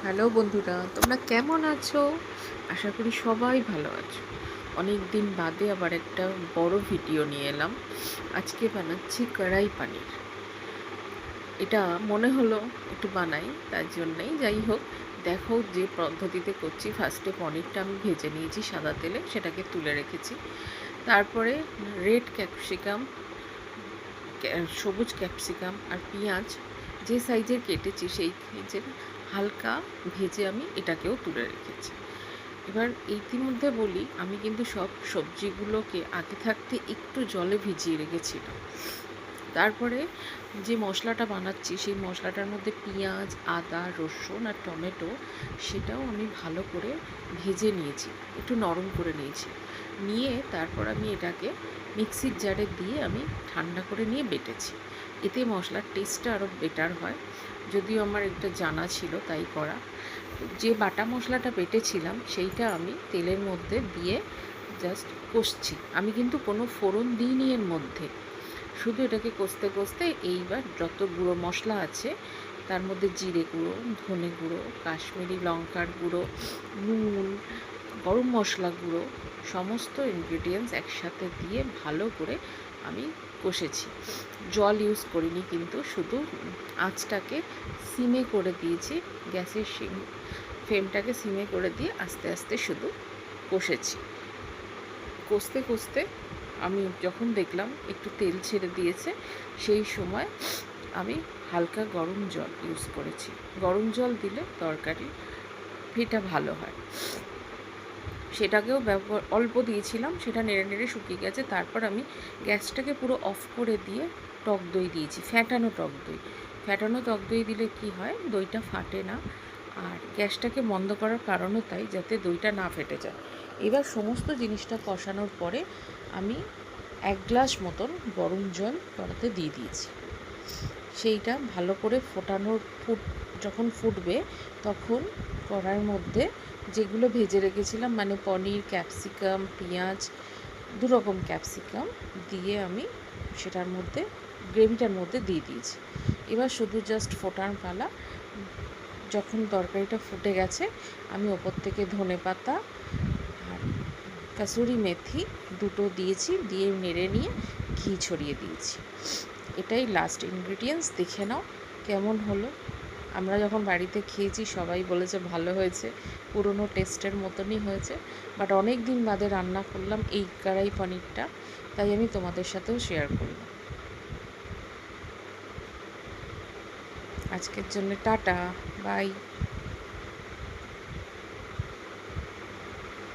Hello বন্ধুরা, তোমরা কেমন আছো? আশা করি সবাই ভালো আছো। অনেক দিন বাদে আবার একটা বড় ভিডিও নিয়ে এলাম। আজকে বানাচ্ছি কড়াই পানির। এটা মনে হলো একটু বানাই, তার জন্যই। যাই হোক, দেখো যে পদ্ধতিতে করছি। ফার্স্টে পনিরটা আমি ভেজে নিয়েছি সাদা তেলে, সেটাকে তুলে রেখেছি। তারপরে রেড ক্যাপসিকাম, সবুজ ক্যাপসিকাম আর পেঁয়াজ যে সাইজের কেটেছি সেই সাইজের হালকা ভেজে আমি এটাকেও তুলে রেখেছি। এবার ইতিমধ্যে বলি, আমি কিন্তু সব সবজিগুলোকে আগে থাকতে একটু জলে ভিজিয়ে রেখেছিলাম। তারপরে যে মশলাটা বানাচ্ছি সেই মশলাটার মধ্যে পেঁয়াজ, আদা, রসুন আর টমেটো সেটাও আমি ভালো করে ভেজে নিয়েছি, একটু নরম করে নিয়েছি। নিয়ে তারপর আমি এটাকে মিক্সির জারে দিয়ে আমি ঠান্ডা করে নিয়ে বেটেছি। এতে মশলার টেস্টটা আরও বেটার হয়, যদিও আমার এটা জানা ছিল তাই করা। যে বাটা মশলাটা বেটেছিলাম সেইটা আমি তেলের মধ্যে দিয়ে জাস্ট কষছি। আমি কিন্তু কোনো ফোড়ন দিইনি এর মধ্যে, শুধু এটাকে কষতে কষতে এইবার যত গুঁড়ো মশলা আছে তার মধ্যে জিরে গুঁড়ো, ধনে গুঁড়ো, কাশ্মীরি লঙ্কার গুঁড়ো, নুন, গরম মশলা গুঁড়ো, সমস্ত ইনগ্রিডিয়েন্টস একসাথে দিয়ে ভালো করে আমি কষেছি। জল ইউজ করিনি, কিন্তু শুধু আঁচটাকে সিমে করে দিয়েছি। গ্যাসের ফ্লেমটাকে সিমে করে দিয়ে আস্তে আস্তে শুধু কষেছি। কষতে কষতে আমি যখন দেখলাম একটু তেল ছেড়ে দিয়েছে, সেই সময় আমি হালকা গরম জল ইউজ করেছি। গরম জল দিলে তরকারি ফিটা ভালো হয়। সেটাকেও অল্প দিয়েছিলাম, সেটা নেড়ে নেড়ে শুকিয়ে গেছে। তারপর আমি গ্যাসটাকে পুরো অফ করে দিয়ে টক দই দিয়েছি, ফ্যাটানো টক দই। ফ্যাটানো টক দই দিলে কি হয়, দইটা ফাটে না। আর গ্যাসটাকে বন্ধ করার কারণও তাই, যাতে দইটা না ফেটে যায়। এবার সমস্ত জিনিসটা কষানোর পরে আমি 1 গ্লাস মতন গরম জল কড়াতে দিয়ে দিয়েছি। সেইটা ভালো করে যখন ফুটবে তখন কড়াইয়ের মধ্যে যেগুলো ভেজে রেখেছিলাম, মানে পনির, ক্যাপসিকাম, পেঁয়াজ, 2 রকম ক্যাপসিকাম দিয়ে আমি সেটার মধ্যে, গ্রেভিটার মধ্যে দিয়ে দিয়েছি। এবার শুধু জাস্ট ফোটার পালা। যখন তরকারিটা ফুটে গেছে, আমি ওপর থেকে ধনেপাতা আর কাসুরি মেথি দুটো দিয়েছি, দিয়ে নেড়ে নিয়ে ঘি ছড়িয়ে দিয়েছি। এটাই লাস্ট ইনগ্রিডিয়েন্টস। দেখে নাও কেমন হলো। আমরা যখন বাড়িতে খেয়েছি সবাই বলেছে ভালো হয়েছে, পুরনো টেস্টের মতনই হয়েছে। বাট অনেক দিন বাদে রান্না করলাম এই কড়াই পনিরটা, তাই আমি তোমাদের সাথেও শেয়ার করলাম। আজকের জন্য টাটা, বাই।